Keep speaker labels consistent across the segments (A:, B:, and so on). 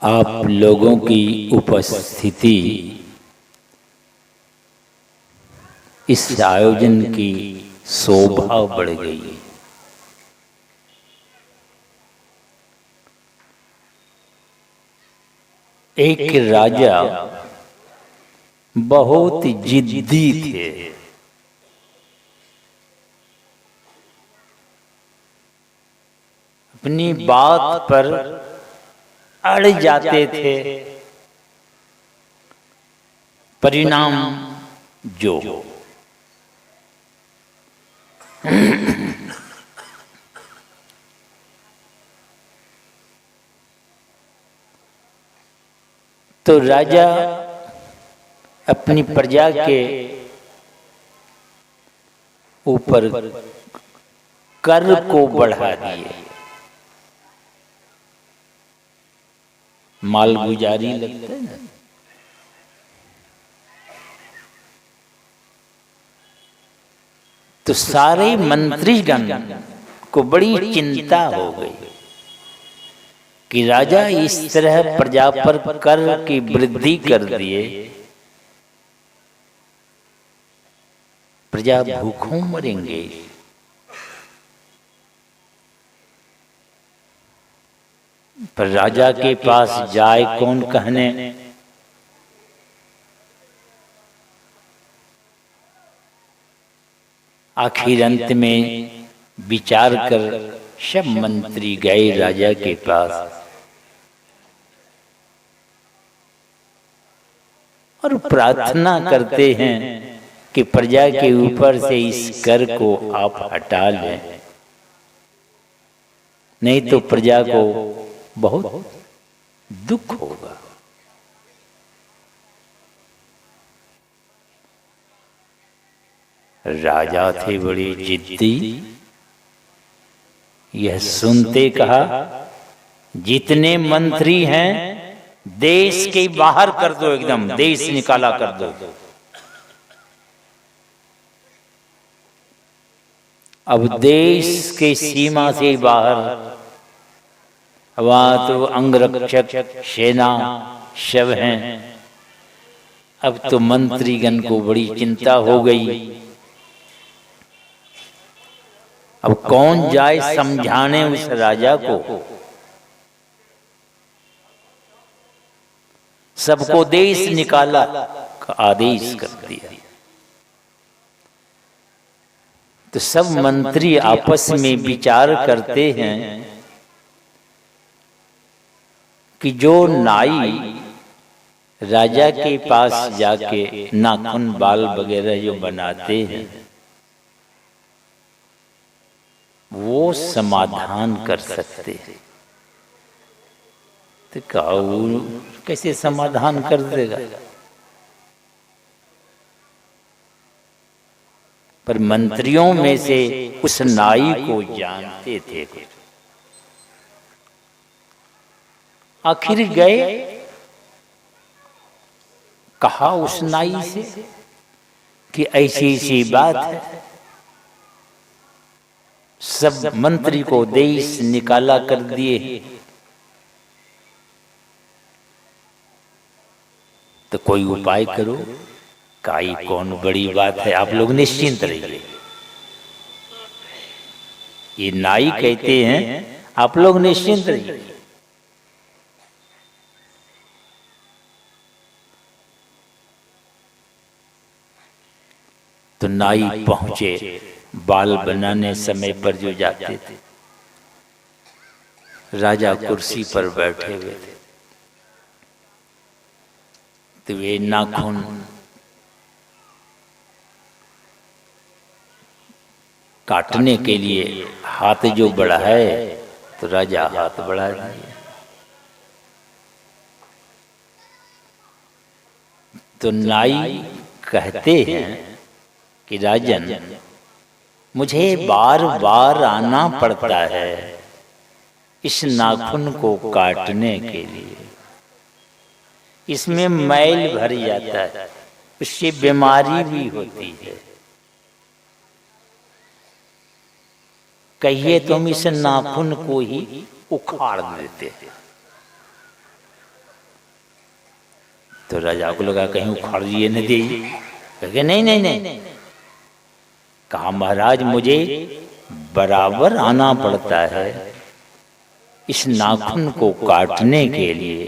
A: आप लोगों की उपस्थिति इस आयोजन की शोभा बढ़ गई। एक राजा बहुत जिद्दी थे। अपनी बात पर अड़ जाते थे, परिणाम जो तो राजा अपनी प्रजा के ऊपर कर को बढ़ा दिए। मालगुजारी लगता है ना, तो सारे मंत्रीगण को बड़ी चिंता हो गई कि राजा इस तरह प्रजा पर कर की वृद्धि कर दिए, प्रजा भूखों मरेंगे। पर राजा के पास जाए कौन कहने? आखिर अंत में विचार कर सब मंत्री गए राजा के पास और प्रार्थना करते हैं कि प्रजा के ऊपर से इस कर को आप हटा लें, नहीं तो प्रजा को बहुत दुख होगा। राजा थे बड़ी जिद्दी। यह सुनते कहा, जितने मंत्री हैं देश के बाहर कर दो, एकदम देश निकाला कर दो। अब देश के सीमा से बाहर, वहां तो अंगरक्षक सेना सब हैं। अब तो मंत्रीगण को बड़ी चिंता हो गई। अब कौन जाए समझाने उस राजा को? सबको देश निकाला का आदेश कर दिया। तो सब मंत्री आपस में विचार करते हैं कि जो नाई राजा के पास जाके नाखून बाल वगैरह जो बनाते हैं वो समाधान कर सकते हैं। तो कहा वो कैसे समाधान कर देगा? पर मंत्रियों में से उस नाई को जानते थे। आखिर गए, कहा उस नाई से कि ऐसी ऐसी बात है, सब मंत्री को देश निकाला कर दिए, तो कोई उपाय करो। काई कौन बड़ी बात है, आप लोग निश्चिंत रहिए। ये नाई कहते हैं आप लोग निश्चिंत रहिए। तो नाई पहुंचे, बाल बनाने समय पर जो जाते थे। राजा कुर्सी पर बैठे हुए थे, तो वे नाखून काटने के लिए हाथ जो बढ़ाए, तो राजा हाथ बढ़ा दिए। तो नाई कहते हैं कि राजन, मुझे बार बार आना पड़ता है इस नाखून को काटने के लिए, इसमें मैल भर जाता है, उससे बीमारी भी होती है। कहिए तुम इस नाखून को ही उखाड़ देते हैं। तो राजा को लगा कहीं उखाड़ दिए न दे। कहे नहीं नहीं नहीं। कहा महाराज मुझे बराबर आना पड़ता है इस नाखून को काटने के लिए,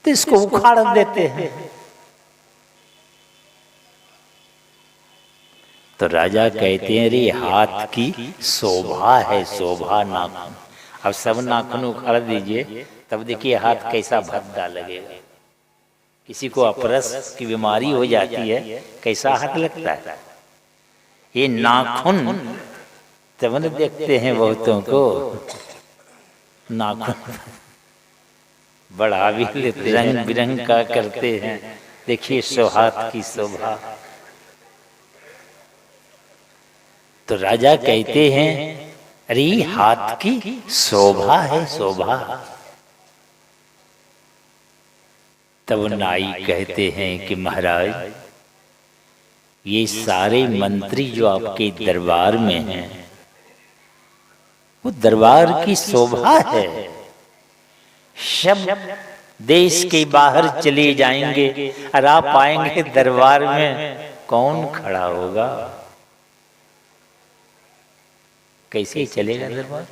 A: तो इसको उखाड़ देते हैं। तो राजा कहते हैं अरे हाथ की शोभा है, शोभा नाखून। अब सब नाखून उखाड़ दीजिए तब देखिए हाथ कैसा भद्दा लगेगा। किसी को अपरस की बीमारी हो जाती है, कैसा हाथ लगता है। ये नाखून तब न देखते हैं बहुतों को, नाखून बड़ा भी रंग बिरंग का करते हैं। देखिए हाथ की शोभा। तो राजा कहते हैं अरे हाथ की शोभा है, शोभा। तब नाई कहते हैं कि महाराज ये सारे मंत्री जो आपके दरबार में हैं वो दरबार की शोभा है। सब देश के बाहर चले जाएंगे और आप आएंगे दरबार में, कौन खड़ा होगा? कैसे चलेगा दरबार?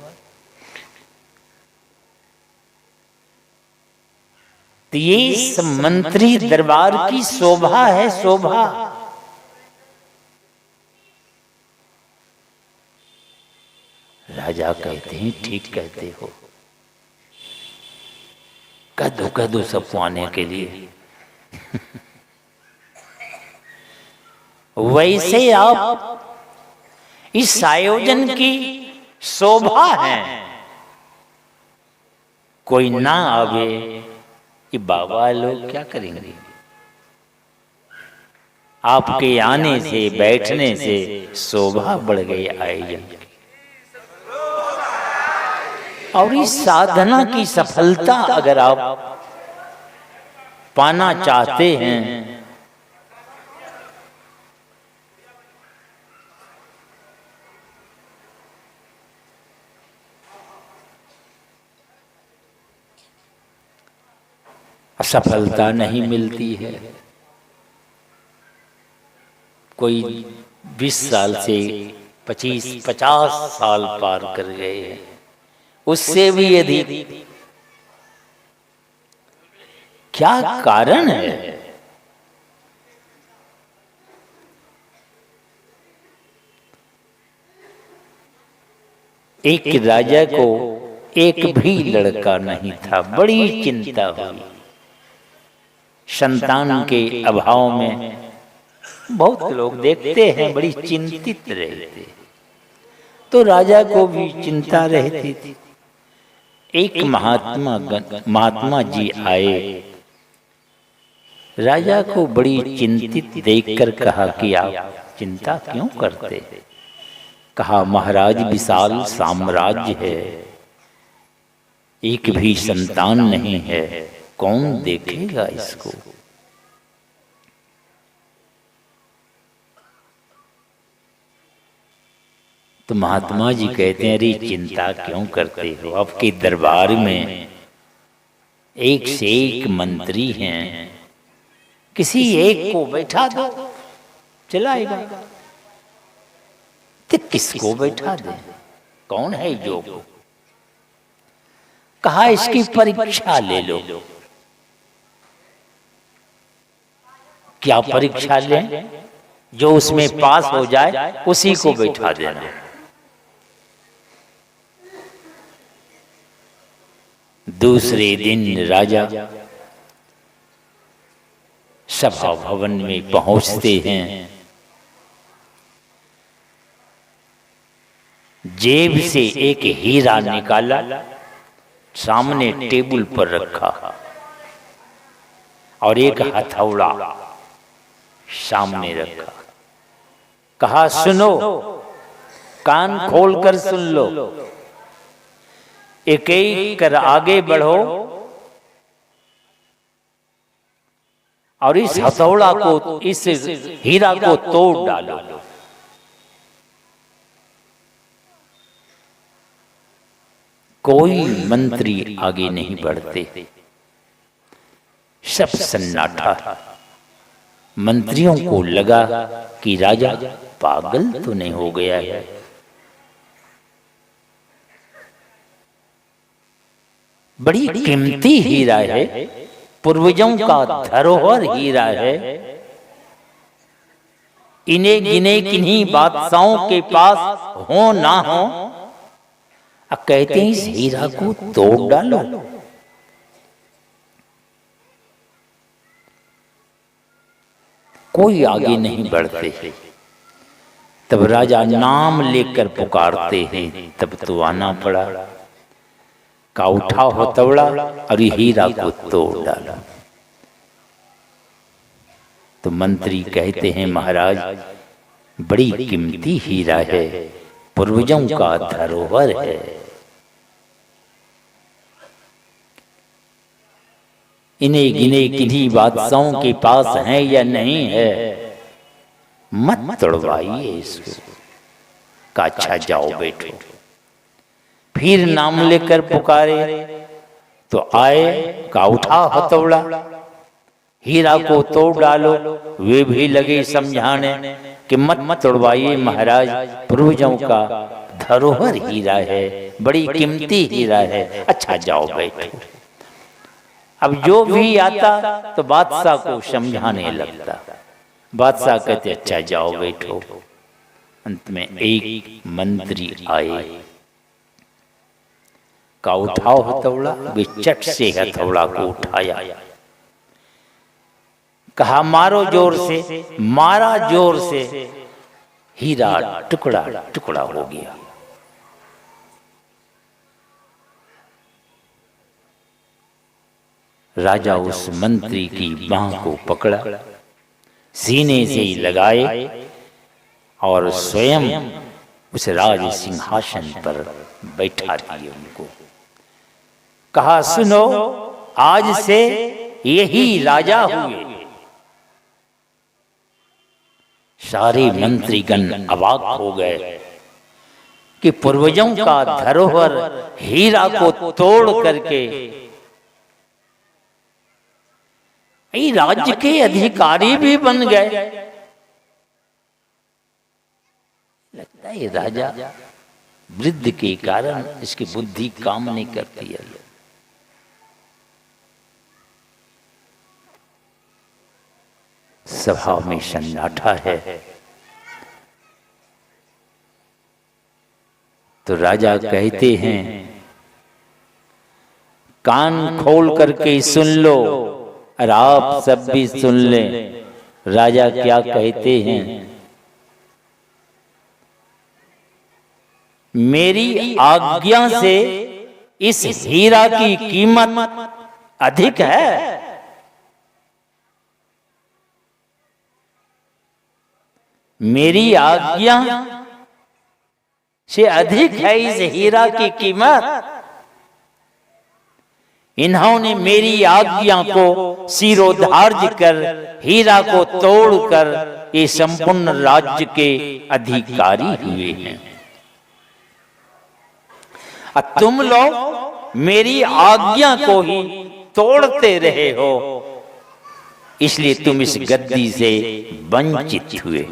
A: तो ये मंत्री दरबार की शोभा है, शोभा। राजा कहते हैं ठीक कहते हो, कह दो सबको आने के लिए। वैसे आप इस आयोजन की शोभा है, कोई ना आवे कि बाबा लोग क्या करेंगे। आपके आने से बैठने से शोभा बढ़ गई आयोजन की। और इस साधना की सफलता अगर आप पाना चाहते हैं सफलता नहीं मिलती है। कोई 20 साल से 50 साल पार कर गए हैं, उससे भी अधिक। क्या कारण है? एक राजा को एक भी लड़का नहीं था, बड़ी चिंता हुई। संतान के अभाव में बहुत लोग देखते हैं बड़ी चिंतित रहते, तो राजा को भी चिंता रहती थी। एक महात्मा जी आए, राजा को बड़ी चिंतित देखकर कहा कि आप चिंता क्यों करते? कहा महाराज विशाल साम्राज्य है, एक भी संतान नहीं है, कौन देखेगा इसको? तो महात्मा जी कहते हैं अरे चिंता क्यों करते हो? आपके दरबार में एक से एक मंत्री हैं, किसी एक को बैठा दो चलाएगा। तो किसको बैठा दे? कौन है जो? कहा इसकी परीक्षा ले लो। क्या परीक्षा लें? जो उसमें पास हो जाए उसी को बैठा देना। दूसरे दिन राजा सभा भवन में पहुंचते हैं, जेब से एक हीरा निकाला, सामने टेबल पर रखा और एक हथौड़ा सामने रखा। कहा सुनो, कान खोलकर सुन लो, एक एक कर आगे बढ़ो और इस हथौड़ा को, इस हीरा को तोड़ डालो। कोई मंत्री आगे नहीं बढ़ते, सब सन्नाटा। मंत्रियों को लगा कि राजा पागल तो नहीं हो गया है। बड़ी कीमती हीरा है, पूर्वजों का धरोहर हीरा है। इन्हें गिने किन्हीं बादशाहों के पास हो ना हो, अब कहते हैं इस हीरा को तोड़ डालो। कोई आगे नहीं बढ़ते। तब राजा नाम लेकर पुकारते हैं, तब तो आना पड़ा। का उठाओ हथौड़ा और ये हीरा को तोड़ डाला। तो मंत्री कहते हैं महाराज बड़ी कीमती हीरा है, पूर्वजों का धरोहर है। इन्हें गिने किन्हीं बादशाहों के पास है या नहीं है, मत तोड़वाइए इसको। का अच्छा जाओ बैठो। फिर नाम लेकर पुकारे तो आए। का उठा हथौड़ा, हीरा को तोड़ डालो। वे भी लगे समझाने कि मत तोड़वाइए महाराज, पूर्वजों का धरोहर हीरा है, बड़ी कीमती हीरा है। अच्छा जाओ बैठो। अब जो भी आता तो बादशाह को समझाने लगता। बादशाह कहते अच्छा जाओ बैठो। अंत में एक मंत्री आए। का उठाओ हथौड़ा, वे चट से हथौड़ा को उठाया। कहा मारो जोर से। मारा जोर से, हीरा टुकड़ा टुकड़ा हो गया। राजा उस मंत्री की बांह को पकड़ा, सीने से लगाए और स्वयं उस राज सिंहासन पर बैठा दिए उनको। कहा सुनो, आज से यही राजा हुए। सारे मंत्रीगण अवाक हो गए कि पूर्वजों का धरोहर हीरा को तोड़ करके राज्य के अधिकारी भी बन गए। लगता है राजा वृद्ध के कारण इसकी बुद्धि काम नहीं करती है। सभा में सन्नाटा है। तो राजा कहते हैं कान खोल करके सुन लो, और आप सब भी सुन लें। राजा क्या कहते हैं, मेरी आज्ञा से इस हीरा की कीमत अधिक है। मेरी आज्ञा से अधिक है इस हीरा की कीमत। इन्होंने मेरी आज्ञा को शिरोधार्य कर हीरा को तोड़कर ये संपूर्ण राज्य के अधिकारी हुए हैं। तुम लोग मेरी आज्ञा को ही तोड़ते रहे हो, इसलिए तुम इस गद्दी से वंचित हुए।